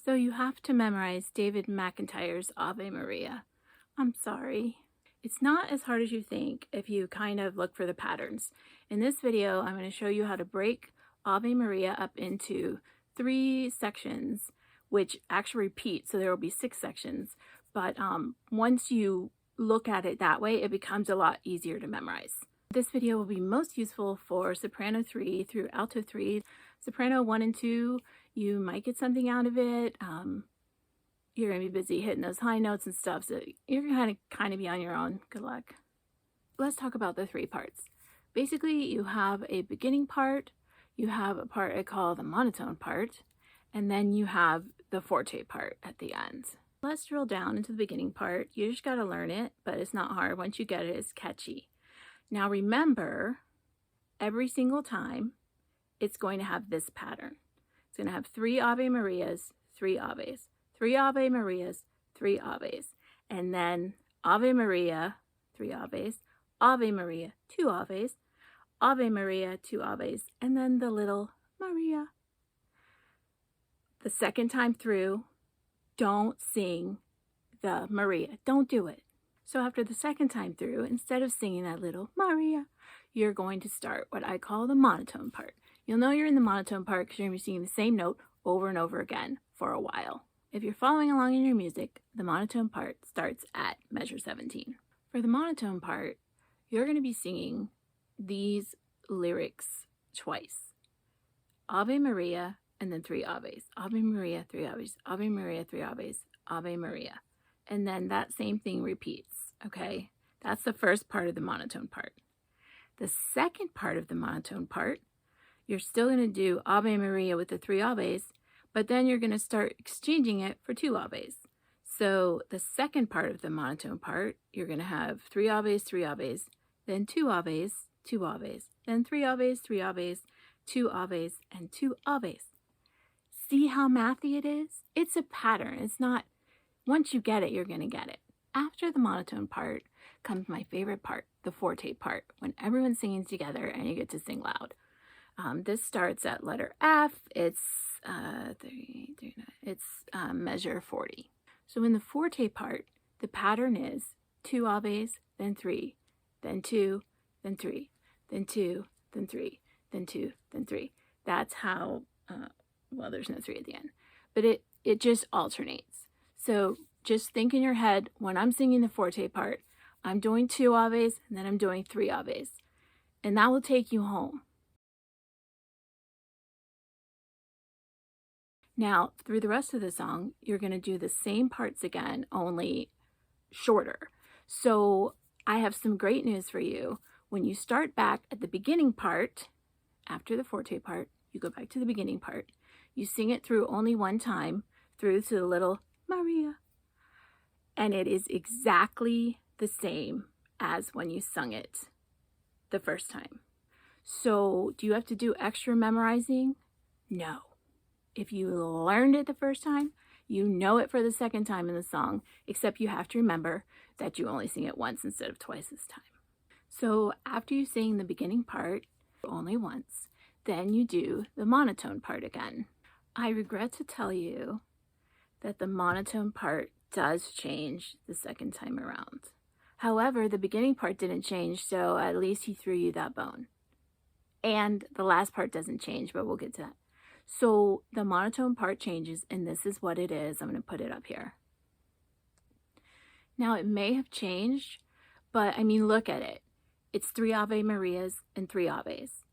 So you have to memorize David McIntyre's Ave Maria. I'm sorry. It's not as hard as you think if you kind of look for the patterns. In this video, I'm going to show you how to break Ave Maria up into 3 sections, which actually repeat, so there will be 6 sections. But once you look at it that way, it becomes a lot easier to memorize. This video will be most useful for soprano 3 through alto 3. Soprano 1 and 2, you might get something out of it. You're going to be busy hitting those high notes and stuff, so you're going to kind of be on your own. Good luck. Let's talk about the 3 parts. Basically, you have a beginning part, you have a part I call the monotone part, and then you have the forte part at the end. Let's drill down into the beginning part. You just got to learn it, but it's not hard. Once you get it, it's catchy. Now remember, every single time, it's going to have this pattern. It's going to have 3 Ave Marias, 3 Aves, 3 Ave Marias, 3 Aves, and then Ave Maria, 3 Aves, Ave Maria, 2 Aves, Ave Maria, 2 Aves, and then the little Maria. The second time through, don't sing the Maria. Don't do it. So after the second time through, instead of singing that little Maria, you're going to start what I call the monotone part. You'll know you're in the monotone part because you're going to be singing the same note over and over again for a while. If you're following along in your music, the monotone part starts at measure 17. For the monotone part, you're going to be singing these lyrics twice. Ave Maria, and then 3 Aves. Ave Maria, 3 Aves. Ave Maria, 3 Aves. Ave Maria. And then that same thing repeats, okay? That's the first part of the monotone part. The second part of the monotone part, you're still going to do Ave Maria with the 3 Aves, but then you're going to start exchanging it for 2 Aves. So the second part of the monotone part, you're going to have 3 Aves, 3 Aves, then 2 Aves, 2 Aves, then 3 Aves, 3 Aves, 2 Aves, and 2 Aves. See how mathy it is? It's a pattern. It's not, once you get it, you're going to get it. After the monotone part comes my favorite part, the forte part, when everyone's singing together and you get to sing loud. This starts at letter F. It's measure 40. So in the forte part, the pattern is 2 Aves, then 3, then 2, then 3, then 2, then 3, then 2, then 3. That's how, well, there's no 3 at the end, but it just alternates. So just think in your head, when I'm singing the forte part, I'm doing 2 Aves, and then I'm doing 3 Aves, and that will take you home. Now, through the rest of the song, you're going to do the same parts again, only shorter. So I have some great news for you. When you start back at the beginning part, after the forte part, you go back to the beginning part. You sing it through only one time, through to the little Maria. And it is exactly the same as when you sung it the first time. So do you have to do extra memorizing? No. If you learned it the first time, you know it for the second time in the song, except you have to remember that you only sing it once instead of twice this time. So after you sing the beginning part only once, then you do the monotone part again. I regret to tell you that the monotone part does change the second time around. However, the beginning part didn't change, so at least he threw you that bone. And the last part doesn't change, but we'll get to that. So the monotone part changes, and this is what it is. I'm going to put it up here. Now, it may have changed, but I mean, look at it. It's 3 Ave Marias and 3 Aves.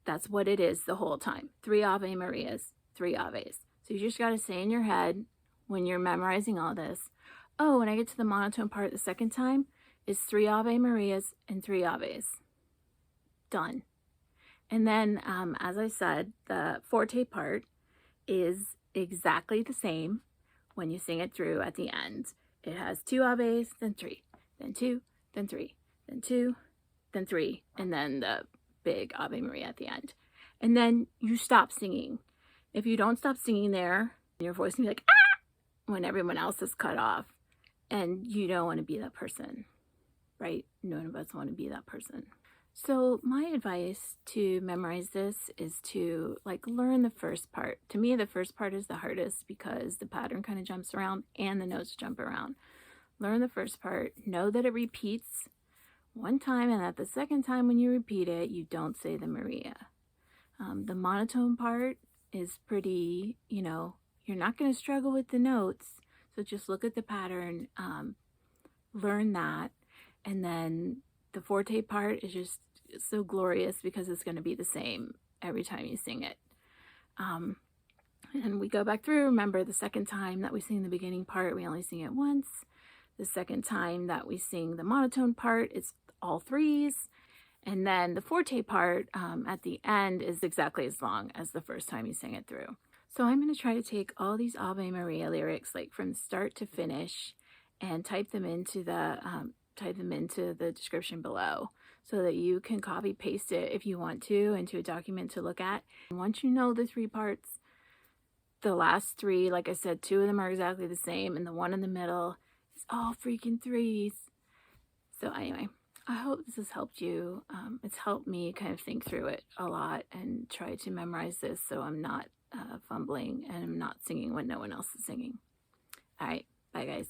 That's what it is the whole time. 3 Ave Marias, 3 Aves. So you just got to say in your head when you're memorizing all this, oh, when I get to the monotone part the second time, it's 3 Ave Marias and 3 Aves. Done. And then, as I said, the forte part is exactly the same when you sing it through at the end. It has 2 Aves, then 3, then 2, then 3, then 2, then 3, and then the big Ave Maria at the end. And then you stop singing. If you don't stop singing there, your voice can be like, ah, when everyone else is cut off. And you don't want to be that person, right? None of us want to be that person. So my advice to memorize this is to learn the first part. To me, the first part is the hardest because the pattern kind of jumps around and the notes jump around. Learn the first part, know that it repeats one time, and that the second time when you repeat it, you don't say the Maria. The monotone part is pretty, you're not going to struggle with the notes. So just look at the pattern, learn that, and then the forte part is just so glorious because it's going to be the same every time you sing it. And we go back through. Remember, the second time that we sing the beginning part, we only sing it once. The second time that we sing the monotone part, it's all threes. And then the forte part at the end is exactly as long as the first time you sing it through. So I'm going to try to take all these Ave Maria lyrics, from start to finish, and type them into the description below so that you can copy paste it if you want to into a document to look at. And once you know the three parts, the last three, like I said, two of them are exactly the same, and the one in the middle is all freaking threes. So anyway, I hope this has helped you. It's helped me kind of think through it a lot and try to memorize this so I'm not fumbling and I'm not singing when no one else is singing. All right, bye guys.